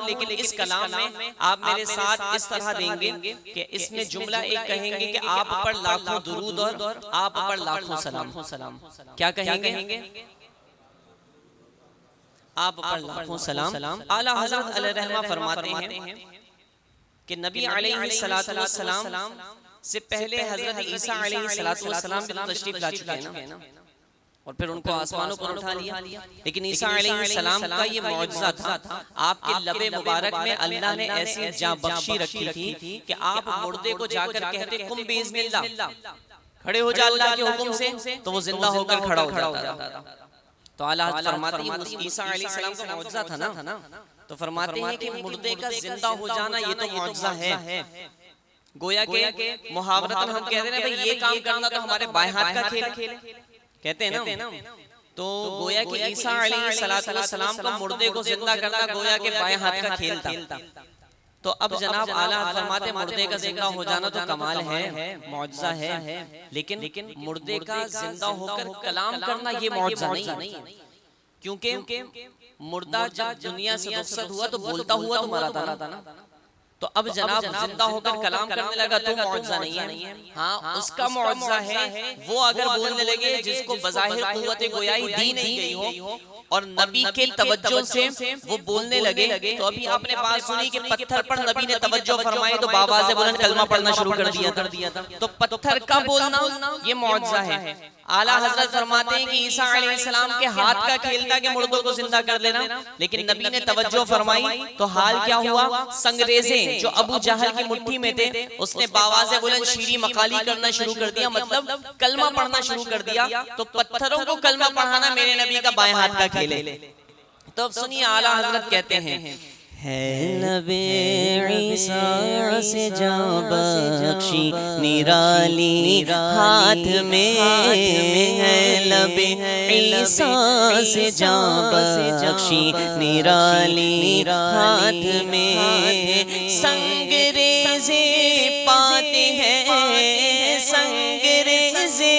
हूँ, लेकिन इस कलाम में आप मेरे साथ इस तरह देंगे कि इसमें जुमला एक कहेंगे कि आप पर लाखों दुरूद और आप पर लाखों सलाम। क्या कहेंगे? आप पर लाखों सलाम। आला हज़रत अलैहिर्रहमा फरमाते हैं कि नबी अलैहिस्सलातु वस्सलाम से पहले हज़रत ईसा अलैहिस्सलातु वस्सलाम भी तशरीफ ला चुके हैं ना, और फिर उनको आसमानों पर उठा लिया। लेकिन ईसा अलैहिस्सलाम का ये मौजज़ा था, आपके लबे मुबारक में अल्लाह ने ऐसी जान बख्शी रखी थी कि आप मुर्दे को जाकर कहते कुम बिइज़्निल्लाह, खड़े हो जा अल्लाह के हुक्म से, तो वो जिंदा होकर खड़ा हो जाता था। तो आला हज़रत फरमाते हैं ईसा अलैहिस्सलाम का मौजज़ा था ना, तो फरमाते हैं कि मुर्दे का जिंदा हो जाना ये तो मौजज़ा है। गोया के मुहावरतन हम कहते हैं भाई ये काम करना तो हमारे बाएं हाथ का खेल कहते हैं ना। तो गोया कि ईसा अलैहिस्सलाम का मुर्दे को जिंदा करना गोया के बाएं हाथ का खेल था। तो अब जनाब आला फरमाते मुर्दे का जिंदा हो जाना तो कमाल है, मौजज़ा है, लेकिन मुर्दे का जिंदा होकर कलाम करना ये मौजज़ा नहीं, क्योंकि मुर्दा जब दुनिया से रुखसत हुआ तो बोलता हुआ तो मरा था ना। तो अब जनाब जिंदा होकर कलाम करने लगा तो मौजज़ा नहीं है। हाँ, उसका मौजज़ा है वो अगर बोलने लगे जिसको बज़ाहिर कुव्वत गोयाई दी नहीं गई हो और नबी के तवज्जो से वो बोलने लगे। तो अभी आपने बात सुनी कि पत्थर पर नबी ने तवज्जो फरमाई तो बाबा से बुलंद कलमा पढ़ना शुरू कर दिया था। तो पत्थर का बोलना ये मौजज़ा है। आला हज़रत फरमाते हैं कि ईसा अलैहिस्सलाम के हाथ का खेल था कि मुर्दों को जिंदा कर देना, लेकिन नबी ने तवज्जो फरमाई तो हाल क्या हुआ, संगरेज़े जो अबू जहल की मुट्ठी में थे उसने बावाज़े बुलंद शीरी मकाली करना शुरू कर दिया, मतलब कलमा पढ़ना शुरू कर दिया। तो पत्थरों को कलमा पढ़ाना मेरे नबी का बाएं हाथ का खेल है। तो अब सुनिए आला हज़रत कहते हैं लबे ईसा से जा बख्शी निराली हाथ में है, लबे ईसा से जा बख्शी निराली हाथ में संगरेज़े पाते हैं, संगरेज़े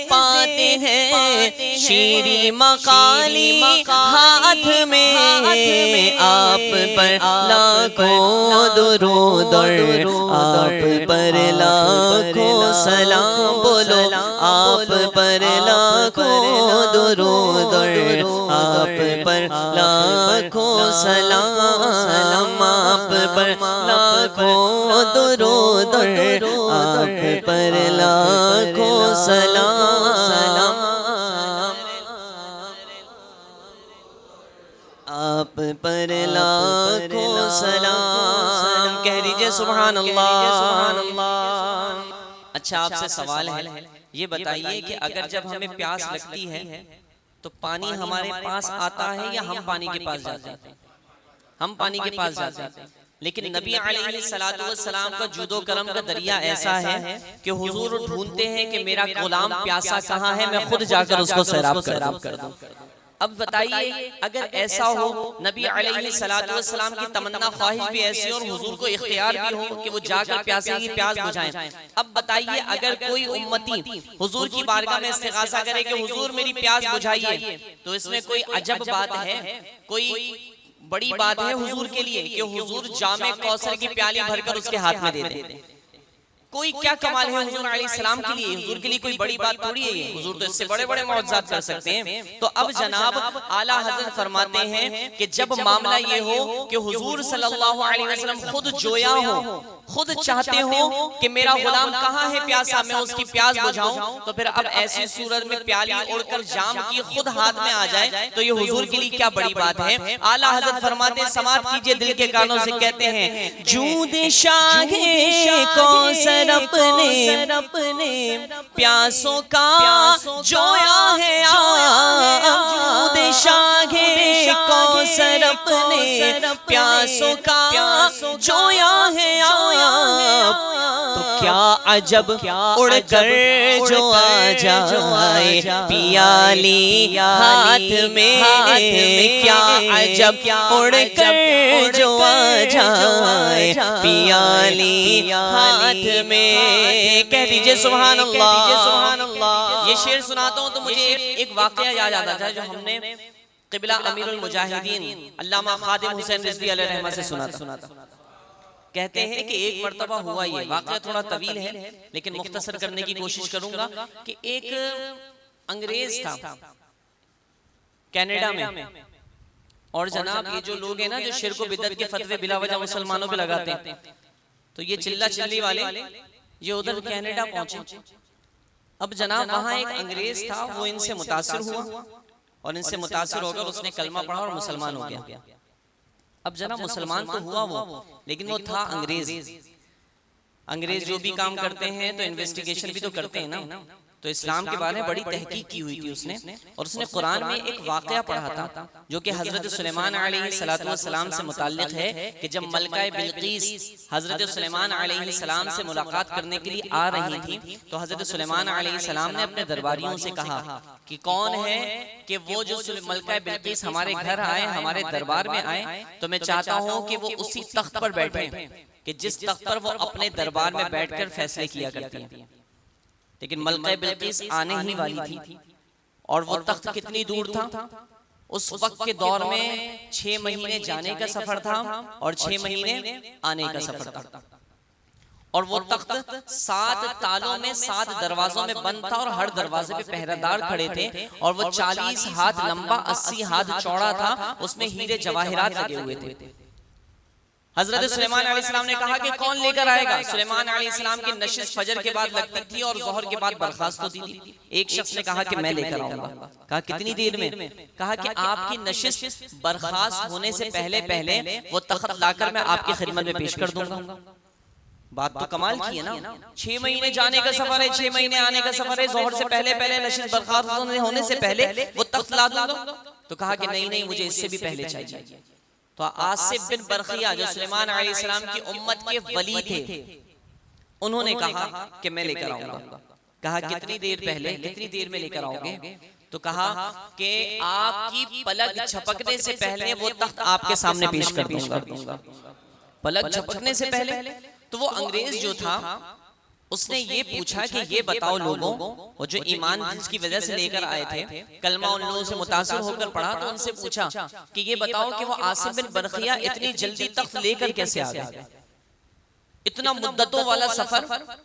पाते हैं, शीरी मकाली हाथ में आप पर लाखों दुरूद आप पर लाखों सलाम, बोलो आप पर लाखों दुरूद आप पर लाखों सलाम, आप पर लाखों दुरूद आप पर लाखों सलाम, आप पर लाखों सलाम। कह दीजिए सुभान अल्लाह। अच्छा, आपसे सवाल है, ये बताइए कि अगर जब हमें प्यास लगती है तो पानी हमारे पास आता है या हम पानी के पास जाते हैं? हम पानी के पास जाते हैं। लेकिन नबी अलैहिस्सलातु वस्सलाम का जुदो करम का दरिया ऐसा है कि हुजूर ढूंढते हैं कि मेरा गुलाम प्यासा कहाँ है, मैं खुद जाकर उसको सैराब कर दूं। अब बताइए अगर ऐसा हो, नबी अलैहिस्सलातु वस्सलाम की तमन्ना ख्वाहिश भी ऐसी और हुजूर को इख्तियार भी हो कि वो जाकर प्यासे की प्यास बुझाएं। अब बताइए अगर कोई उम्मती हुजूर की बारगाह में इस्तिगासा करे कि हुजूर मेरी प्यास बुझाइए, तो इसमें कोई अजब बात है, कोई बड़ी बात है हुजूर के लिए कि हुजूर जामे कौसर की प्याली भरकर उसके हाथ में दे दें? कोई क्या कमाल है हुजूर अलैहिस्सलाम के लिए? हुजूर के लिए कोई बड़ी बात थोड़ी है ये, हुजूर तो इससे बड़े बड़े मौजज़ात कर सकते हैं। तो अब जनाब आला हज़रत फरमाते हैं कि जब मामला ये हो कि हुजूर सल्लल्लाहु अलैहि वसल्लम खुद जोया हो, खुद चाहते हो कि मेरा गुलाम कहाँ है प्यासा, मैं उसकी प्यास बुझाऊं, तो फिर अब ऐसी सूरत में प्याली उड़कर जाम की खुद हाथ में आ जाए तो ये हुजूर के लिए क्या बड़ी बात है। आला हज़रत फरमाते हैं, समात कीजिए दिल के कानों से, कहते हैं जूद शाहे कौसर अपने प्यासों का जोया है, जूद शाहे कौसर अपने प्यासों का जोया है तो क्या अजब उड़कर जो आ जाए पियाली हाथ में, क्या अजब उड़कर जो आ जाए पियाली हाथ में। कह दीजिए सुभान अल्लाह। ये शेर सुनाता हूँ तो मुझे एक वाकया याद आता था जो हमने क़िबला अमीरुल मुजाहिदीन अल्लामा खादिम हुसैन रिज़वी अलैहि रहमा से सुना था। कहते हैं कि एक मर्तबा हुआ, ये वाक़या थोड़ा तवील है लेकिन मुख्तसर करने की कोशिश करूंगा, कि एक अंग्रेज था कनाडा में, और जनाब ये जो लोग हैं ना जो शिर्क व बिदअत के फतवे बिला वजह मुसलमानों पे लगाते हैं, तो ये चिल्ला चिल्ली वाले ये उधर कनाडा पहुंचे। अब जनाब वहां एक अंग्रेज था, वो इनसे मुतासिर हुआ और इनसे मुतासिर होकर उसने कलमा पढ़ा और मुसलमान हो गया। अब जनाब मुसलमान तो हुआ वो, लेकिन वो था अंग्रेज। अंग्रेज जो भी काम करते हैं तो इन्वेस्टिगेशन भी तो करते हैं ना, तो इस्लाम के बारे में बड़ी तहकीक की हुई थी उसने, और उसने कुरान में एक वाक़या पढ़ा था जो कि हज़रत सुलेमान अलैहिस्सलातु वस्सलाम से मुताल्लिक़ है, कि जब मलका बिल्कीस हज़रत सुलेमान अलैहिस्सलाम से मुलाकात करने के लिए आ रही थी, तो हज़रत सुलेमान अलैहिस्सलाम ने अपने दरबारियों से कहा कि कौन है कि वो जो मलका बिल्कीस हमारे घर आए, हमारे दरबार में आए, तो मैं चाहता हूँ कि वो उसी तख्त पर बैठे कि जिस तख्त पर वो अपने दरबार में बैठकर फैसले किया करती हैं। लेकिन मलका बिल्कीस आने ही वाली थी, और वो तख्त कितनी दूर था, उस वक्त के दौर में 6 महीने जाने का सफर था और 6 महीने आने का सफर था, और वो तख्त 7 तालों में 7 दरवाजों में बंद था, और हर दरवाजे पे पहरेदार खड़े थे, और वो 40 हाथ लंबा 80 हाथ चौड़ा था, उसमें हीरे जवाहिरात लगे हुए थे। हजरत सुलेमान अलैहिस्सलाम ने कहा कि कौन लेकर आएगा। सुलेमान अलैहिस्सलाम की नशिश फजर के बाद लगती थी और ज़ोहर के बाद बर्खास्त होती थी। एक शख्स ने कहा कि मैं लेकर आऊंगा। कहा कितनी देर में? कहा कि आपकी नशिश बर्खास्त होने से पहले पहले वो तख्त लाकर मैं आपकी खिदमत में पेश कर दूंगा। बात तो कमाल की है ना। 6 महीने जाने का सफर है, 6 महीने आने का सफर है, ज़ोहर से पहले पहले नशिश बर्खास्त होने से पहले वो तख्त ला दूंगा। तो कहा कि नहीं नहीं, मुझे इससे भी पहले चाहिए। तो आसिफ बिन बरखिया जो सुलेमान अलैहिस्सलाम की उम्मत के वली थे, उन्होंने कहा कि मैं लेकर आऊंगा। कहा कितनी देर पहले, कितनी देर में लेकर आओगे? तो कहा कि आपकी पलक झपकने से पहले वो तख्त आपके सामने पेश कर दूंगा। पलक झपकने से पहले। तो वो अंग्रेज जो था उसने ये पूछा कि ये बताओ लोगों, वो जो ईमान जिसकी वजह से लेकर आए थे, कलमा उन लोगों से मुतासिर होकर पढ़ा, तो उनसे पूछा कि ये बताओ कि वो आसिफ बिन बरखिया इतनी जल्दी तख्त लेकर कैसे आ गए? इतना मुद्दतों वाला सफर,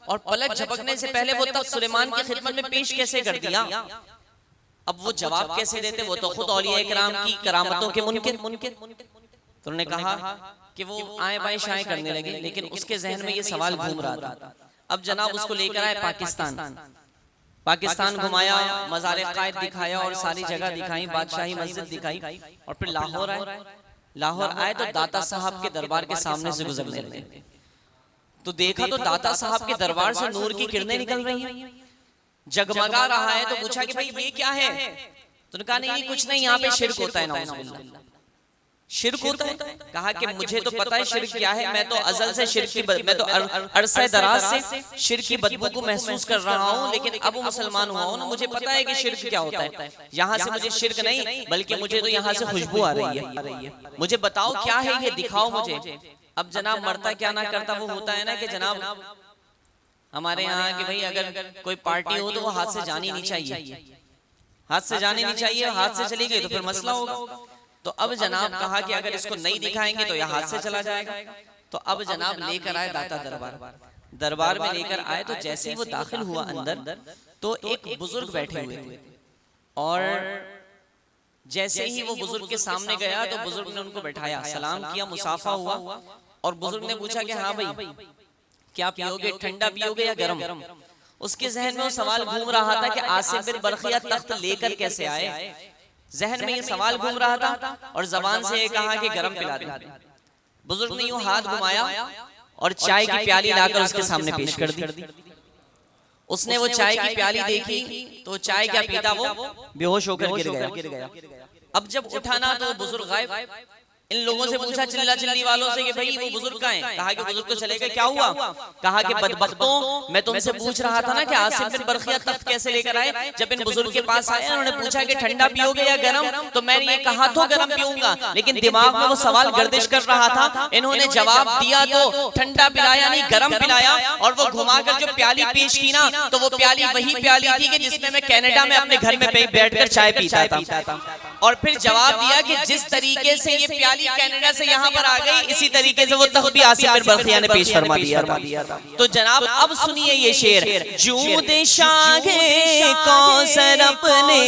और पलक झपकने से पहले वो तख्त सुलेमान की खिदमत में पेश कैसे कर दिया? अब वो जवाब कैसे देते? वो तो खुद औलिया किराम की करामतों के मुनकिर। तो उन्होंने कहा कि वो आए बाएं शाएं करने लगे, लेकिन उसके जहन में ये सवाल घूम रहा था। अब जनाब उसको लेकर आए पाकिस्तान घुमाया, मज़ार क़ायद दिखाया और सारी जगह दिखाई, बादशाही मस्जिद दिखाई, और फिर लाहौर आए। लाहौर आए तो दाता साहब के दरबार के सामने से गुजरने लगे, तो देखा तो दाता साहब के दरबार से नूर की किरणें निकल रही हैं, जगमगा रहा है। तो पूछा कि भाई ये क्या है? तो कहा नहीं, कुछ नहीं, यहाँ पे शिर्क होता है। नाउज़ुबिल्लाह, शिर्क होता है। कहा कि मुझे तो पता है शिर्क क्या है, मैं तो अज़ल से शिर्क की मैं तो अरसे दराज से शिर्क की बदबू को महसूस कर रहा हूँ, लेकिन अब मुसलमान हुआ हूँ ना, मुझे पता है कि शिर्क क्या होता है। यहाँ से मुझे शिर्क नहीं, बल्कि मुझे तो यहाँ से खुशबू आ रही है। मुझे बताओ क्या है ये, दिखाओ मुझे। अब जनाब मरता क्या ना करता वो होता है ना कि जनाब हमारे यहाँ कि भाई अगर कोई पार्टी हो तो वो हाथ से जानी नहीं चाहिए, हाथ से जानी नहीं चाहिए। हाथ से चली गई तो फिर मसला होगा। तो अब जनाब कहा कि अगर इसको नहीं दिखाएंगे तो यह हाथ से चला जाएगा। तो अब जनाब लेकर आए दाता दरबार में लेकर आए। तो जैसे ही वो दाखिल हुआ अंदर, तो एक बुजुर्ग बैठे हुए थे, और जैसे ही वो बुजुर्ग के सामने गया तो बुजुर्ग ने उनको बैठाया, सलाम किया, मुसाफा हुआ, और बुजुर्ग ने पूछा कि हाँ भाई क्या पियोगे, ठंडा पियोगे या गरम? उसके जहन में वो सवाल घूम रहा था कि आसिफ बिन बरखिया तख्त लेकर कैसे आए। जहन में ये सवाल घूम रहा था, और जबान से ये कहा कि गरम पिला दे। बुजुर्ग ने यूं हाथ घुमाया और चाय की प्याली लाकर उसके सामने पेश कर दी। उसने वो चाय की प्याली देखी तो चाय क्या पीता, वो बेहोश होकर गिर गया। अब जब उठाना तो बुजुर्ग गायब। इन लोगों से पूछा चिल्ला चिल्ली वालों से कि भाई वो बुजुर्ग कहाँ हैं? कहा कि बुजुर्ग तो चले गए। क्या हुआ? कहा कि बदबख्तों, मैं तुमसे पूछ रहा था ना कि आसिफ बिन बरखिया तख्त कैसे लेकर आए। जब इन बुजुर्ग के पास आए, उन्होंने पूछा कि ठंडा पियोगे या गरम, तो मैंने ये कहा तो गरम पीऊंगा, लेकिन दिमाग में वो सवाल गर्दिश कर रहा था। इन्होंने जवाब दिया तो ठंडा पिलाया नहीं, गरम पिलाया, और वो घुमाकर जो प्याली पेश की ना, तो वो प्याली वही प्याली थी कि जिसमें मैं कनाडा में अपने घर में बैठकर चाय पीता था। और फिर जवाब दिया कि जिस तरीके से ये प्याली कनाडा से यहाँ पर आ गई, इसी तरीके से वो तख्ती आसिम बिन बरखिया ने पेश फरमा दिया था। तो जनाब अब सुनिए ये शेर, जूद शाहे कौसर अपने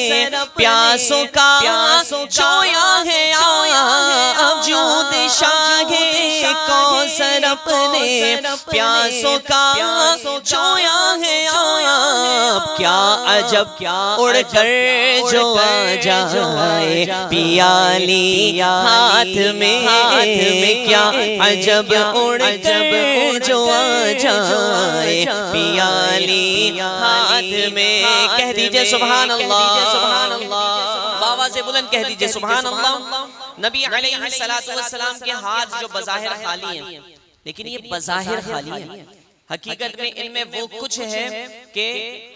प्यासों का जोया है अब, जूद शाहे कौसर अपने प्यासों का जोया है अब, क्या अजब उड़कर जो आ जाए पियाली हाथ में, क्या अजब उड़कर जो आ जाए पियाली हाथ में। कह दीजिए सुभान अल्लाह, बाबा से बुलंद कह दीजिए सुभान अल्लाह। नबी अलैहिस्सलातु वस्सलाम के हाथ जो बज़ाहिर खाली हैं, लेकिन ये बज़ाहिर खाली है, हकीकत में इनमें वो कुछ है कि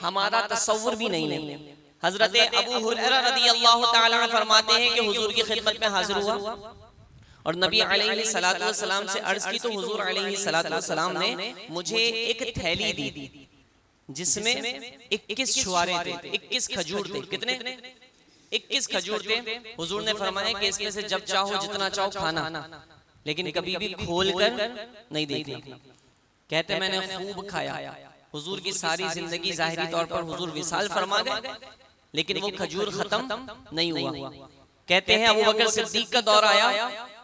हमारा तसव्वुर भी नहीं है। हजरत अबू हुरैरा रज़ियल्लाहु ताला अन्हु फरमाते हैं कि हुजूर की खिदमत में हाजिर हुआ और नबी अलैहिस्सलातु वस्सलाम से अर्ज की, तो हुजूर अलैहिस्सलातु वस्सलाम ने मुझे एक थैली दी जिसमें 21 छुआरे थे, 21 खजूर थे। कितने? 21 खजूर थे। हुजूर ने फरमाया कि इसमें से जब चाहो जितना चाहो खाना, लेकिन कभी भी खोल कर नहीं देखना। कहते मैंने खूब खाया। हुजूर की सारी जिंदगी जाहिरी तौर पर हुजूर विसाल फरमा गए, लेकिन वो खजूर खत्म नहीं हुआ। कहते हैं अबू बकर सिद्दीक का दौर आया,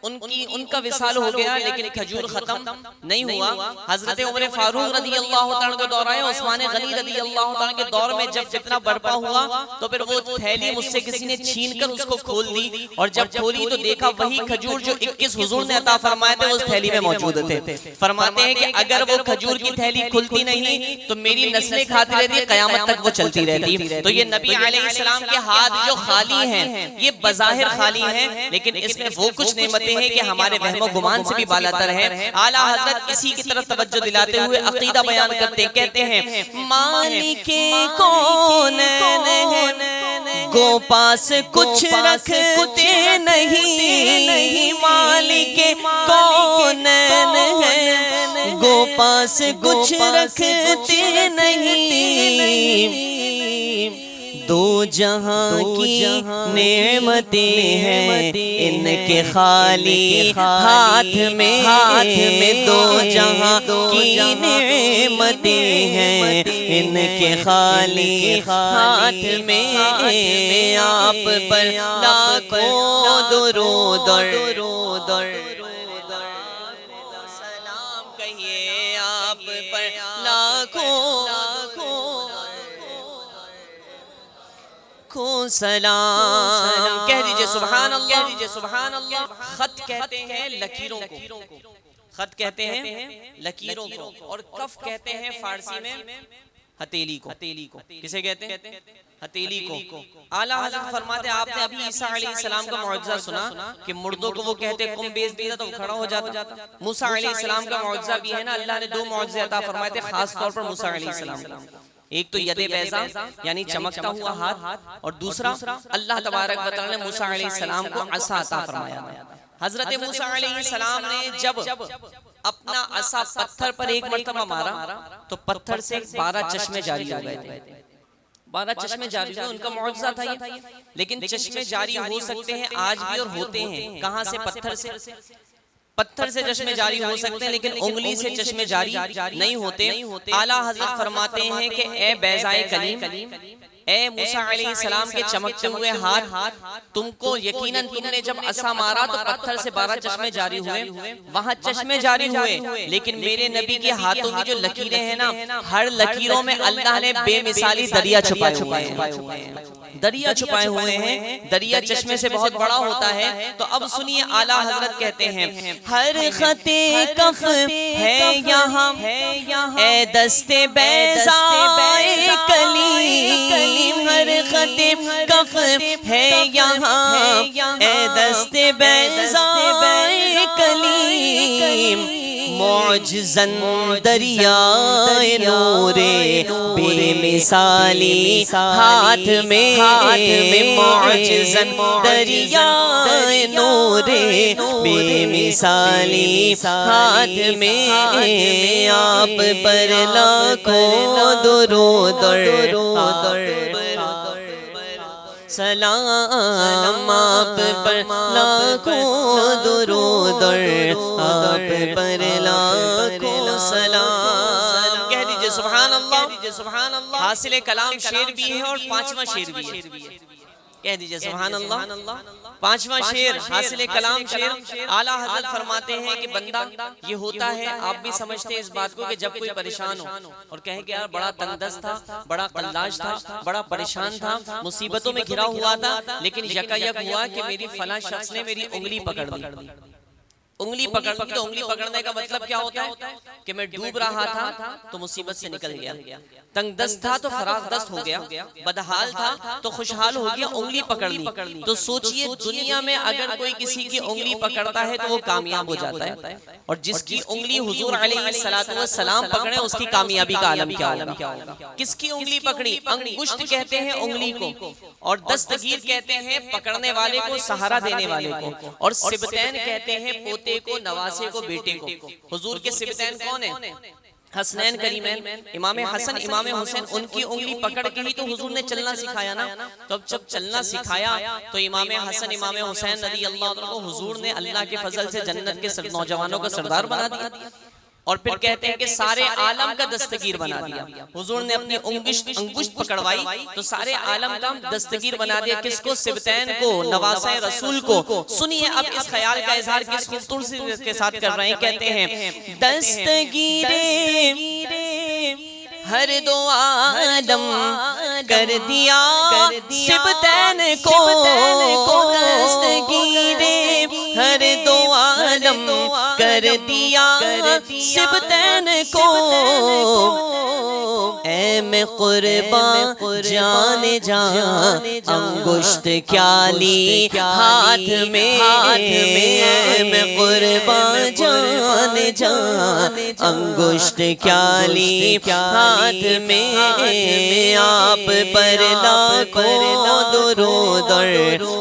उनका विसाल हो गया, लेकिन खजूर खत्म नहीं हुआ। हजरत उमर फारूक रज़ियल्लाहु ताला का दौर आया, उस्मान गनी रज़ियल्लाहु ताला के दौर में जब फितना बर्पा हुआ, तो फिर वो थैली मुझसे किसी ने छीन कर उसको खोल दी, और जब खोली तो देखा वही खजूर जो 21 हुजूर ने अता फरमाए थे उस थैली में मौजूद थे। फरमाते हैं कि अगर वो खजूर की थैली खुलती नहीं तो मेरी नस्लें खाती रहती, कयामत तक वो चलती रहती। तो ये नबी अलैहिस्सलाम के हाथ जो खाली हैं, ये बज़ाहिर खाली हैं, लेकिन इसमें वो कुछ नेमतें हैं कि हमारे वहमो गुमान से भी बालातर है। आला हजरत इसी की तरफ तवज्जो दिलाते हुए अकीदा बयान करते कहते हैं, मालिके कौन गो पास कुछ रखते नहीं, मालिके कौन है गो पास कुछ रखते नहीं, दो जहां की नेमतें हैं इनके खाली हाथ में, दो जहां की नेमतें हैं इनके खाली हाथ में। आप पर लाखों दुरूद और सलाम कहिए, आप पर लाखों सलाम कह दीजिए सुभान अल्लाह, कह दीजिए सुभान अल्लाह। खत कहते हैं लकीरों को, खत कहते हैं लकीरों को, और कफ कहते हैं फारसी में हथेली को। किसे कहते हैं? हथेली को। आला हज़रत फरमाते आपने अभी ईसा अलैहिस्सलाम का मौजज़ा सुना कि मुर्दों को वो कहते कुम बेच दिया तो खड़ा हो जाता। मूसा अलैहिस्सलाम का मौजज़ा भी है ना, अल्लाह ने 2 मौजज़े अता फरमाए थे खास तौर पर मूसा अलैहिस्सलाम को। एक तो यदे बैज़ा यानी चमकता हुआ हाथ, और दूसरा अल्लाह तबारक व तआला ने मूसा अलैहिस्सलाम को असा अता फरमाया। हजरत मूसा अलैहिस्सलाम ने जब अपना असा पत्थर पर एक मरतबा मारा तो पत्थर से 12 चश्मे जारी हो गए थे। 12 चश्मे जारी हुए, उनका मौजज़ा था ये। लेकिन चश्मे जारी हो सकते हैं आज भी और होते हैं, कहां से? पत्थर से। पत्थर से चश्मे जारी हो सकते हैं, लेकिन उंगली से चश्मे जारी नहीं होते। आला हजरत फरमाते हैं कि ए बैज़ाए कलीम, ए मूसा अलैहिस्सलाम के चमकते हुए हाथ, तुमको यकीनन तुमने जब असा मारा तो पत्थर से 12 चश्मे जारी हुए, वहां चश्मे जारी हुए, लेकिन मेरे नबी के हाथों की जो लकीरें हैं ना, हर लकीरों में अल्लाह ने बेमिसाली दरिया छुपाए हुए हैं, दरिया छुपाए हुए हैं। दरिया चश्मे से बहुत बड़ा होता है। तो अब सुनिए आला हजरत कहते हैं, हर खते कफ है यहाँ ए दस्ते बैज़ाए कलीम, हर खते कफ है यहाँ ए दस्ते बैज़ाए कलीम, मौजज़न दरियाए नूरे बेमिसाली हाथ में, मौजज़न दरियाए नूरे बेमिसाली हाथ में, आप पर लाखों दुरूद और सलाम आप पर लाखों दुरूद आप पर लाखों सलाम। कह दीजिए सुभान अल्लाह। हासिल कलाम शेर भी है और पांचवा शेर भी है। कह दीजिए सुभान अल्लाह। पांचवा शेर हासिल कलाम शेर। आला हज़रत फरमाते हैं कि बंदा ये होता है, आप भी समझते हैं इस बात को, कि जब कोई परेशान हो और कहे कि यार बड़ा तंगदस्त था, बड़ा कल्लाश था, बड़ा परेशान था, मुसीबतों में घिरा हुआ था, लेकिन यकायक हुआ कि मेरी फलां शख्स ने मेरी उंगली पकड़ ली। उंगली पकड़ ली तो उंगली पकड़ने का मतलब क्या होता है कि मैं डूब रहा था तो मुसीबत से निकल गया, तंगदस्त था तो फरागदस्त हो गया, बदहाल था तो खुशहाल हो गया, उंगली पकड़ ली। तो सोचिए दुनिया में अगर कोई किसी की उंगली पकड़ता है तो वो कामयाब हो जाता है, और जिसकी उंगली हुजूर अलैहिस्सलातु वस्सलाम पकड़े उसकी कामयाबी का आलम क्या होगा। किसकी उंगली पकड़ी? अंगुष्ठ कहते हैं उंगली को, और दस्तगीर कहते हैं पकड़ने वाले को, सहारा देने वाले को, और सिबतैन कहते हैं पोते को, नवासे को, बेटे को। हुजूर के सिबतैन कौन है? हसनैन करीमैन, इमाम हसन इमाम हुसैन। उनकी उंगली पकड़ के ही तो हुजूर ने चलना सिखाया ना। तो जब चलना सिखाया तो इमाम हसन इमाम हुसैन रज़ी अल्लाह तआला को हुजूर ने अल्लाह के फजल से जन्नत के नौजवानों का सरदार बना दिया, और फिर कहते हैं कि सारे आलम का दस्तगीर बना दिया। हुजूर ने अपनी अंगुष्ठ पकड़वाई तो सारे आलम का दस्तगीर बना दिया। किसको? सिबतैन को, नवासे रसूल को। सुनिए अब इस ख्याल का इजहार किस खूबसूरती के साथ कर रहे हैं। कहते हैं दस्तगीरे हर दो आलम कर दिया सिबतैन को, दस्तगीरे हर दो आलम कर दिया सिबतैन को। ऐ में कुर्बा जान जान अंगुष्ठ क्या ली हाथ में, ऐ में कुर्बा जान जान अंगुष्ठ क्या ली हाथ में। आप पर लाखों दुरूद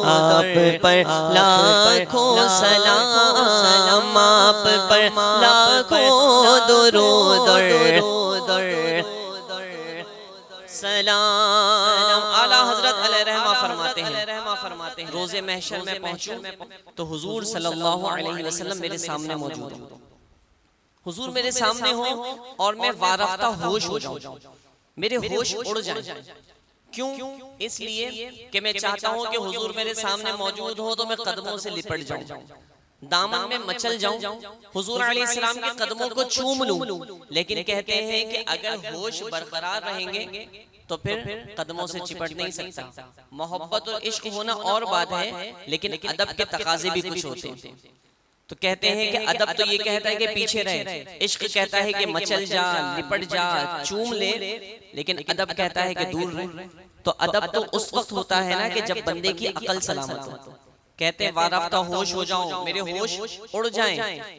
आप पर लाखों सलाम, आप पर लाखों दुरूद सलाम। आला हजरत अलैहिर्रहमा फरमाते हैं रोज़े महशर में पहुंचूं तो हुजूर सल्लल्लाहु अलैहि वसल्लम मेरे सामने मौजूद हो। हुजूर मेरे सामने हो और मैं वारफ्ता होश हो जाऊं, मेरे होश उड़ जाएं। क्यों? इसलिए कि मैं चाहता हूं कि हुजूर मेरे सामने मौजूद हो तो मैं कदमों से लिपट जाऊं, दामन में मचल जाऊं, हुजूर अलैहिस्सलाम के कदमों को चूम लूं। लेकिन कहते हैं कि अगर होश बरकरार रहेंगे तो फिर कदमों से चिपट नहीं सकता। मोहब्बत और इश्क होना और बात है, लेकिन अदब के तकाजे भी कुछ होते हैं। तो कहते हैं कि अदब तो ये कहता है कि पीछे रहे, इश्क कहता है कि मचल जा, लिपट जा, चूम ले, लेकिन अदब कहता है कि दूर रहे। तो अदब तो उस वक्त होता है ना कि जब बंदे की अकल सलामत हो। कहते हैं वारफ्ता होश हो जाऊं, मेरे होश उड़ जाएं।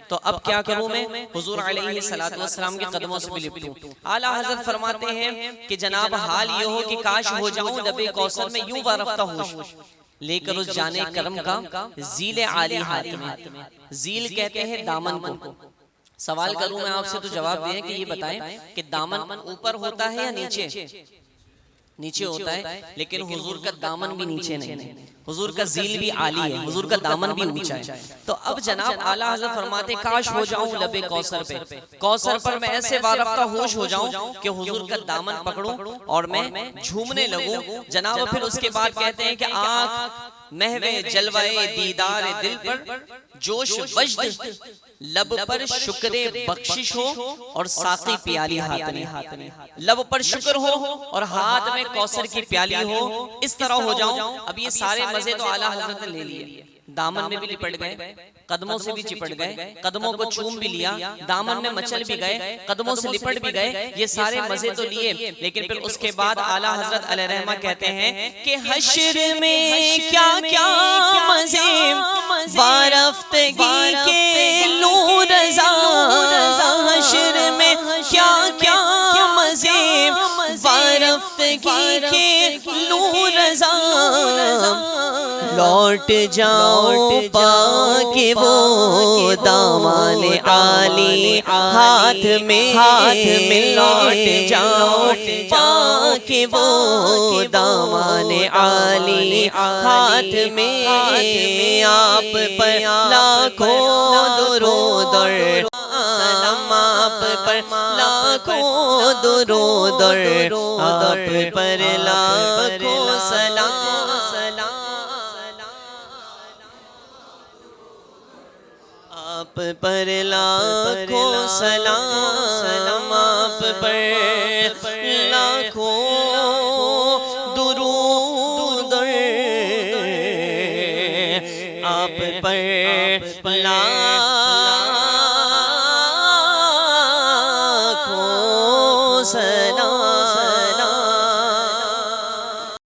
तो अब क्या करूं मैं? हुजूर अलैहिस्सलातु वस्सलाम के कदमों से भी लिपटूं। आला हज़रत फरमाते हैं कि जनाब हाल ये हो कि काश हो जाऊं लबे कौसर में यूं वारफ्ता होश लेकर उस जाने करम का जीले आली हाथ में। जील कहते हैं दामन को। सवाल करूं मैं आपसे तो जवाब दें कि ये बताएं कि दामन ऊपर होता है या नीचे? नीचे होता है, लेकिन हुजूर का दामन भी नीचे नहीं है, हुजूर का जील भी आली है, हुजूर का दामन भी ऊंचा है। तो अब जनाब आला हज़रत फरमाते काश हो जाऊं लबे कौसर पे, कौसर पर मैं ऐसे वारफ्ता होश हो जाऊं कि हुजूर का दामन पकड़ूं और मैं झूमने लगूं। जनाब फिर उसके बाद कहते हैं कि आँख महवे जलवाए दीदार दिल पर, जोश वजद लब पर शुक्रे बख्शिश हो और साकी प्याली हाथ में। लब पर शुक्र हो और हाथ में कौसर की प्याली हो, इस तरह हो जाऊं। अब ये सारे मजे तो आला हज़रत ने ले लिए, दामन में भी लिपट गए, कदमों से भी चिपट गए, कदमों को चूम भी लिया, दामन में मचल भी गए, कदमों से लिपट भी गए, ये सारे मजे तो लिए। लेकिन फिर उसके बाद आला हज़रत अलैहिर्रहमा कहते हैं कि हश्र में क्या क्या मजे वारफ्तगी के लूं रज़ा, हश्र में क्या क्या मजे वारफ्तगी के नूर रज़ा लौट जाओ पाके वो दामन आली हाथ में लौट जाओ पाके वो दामन आली हाथ में आप पर लाखों दुरूद और सलाम आप पर लाखों दुरूद और आप पर लाखों सलाम आप पर लाखों सलाम आप पर लाखों दुरूद आप पर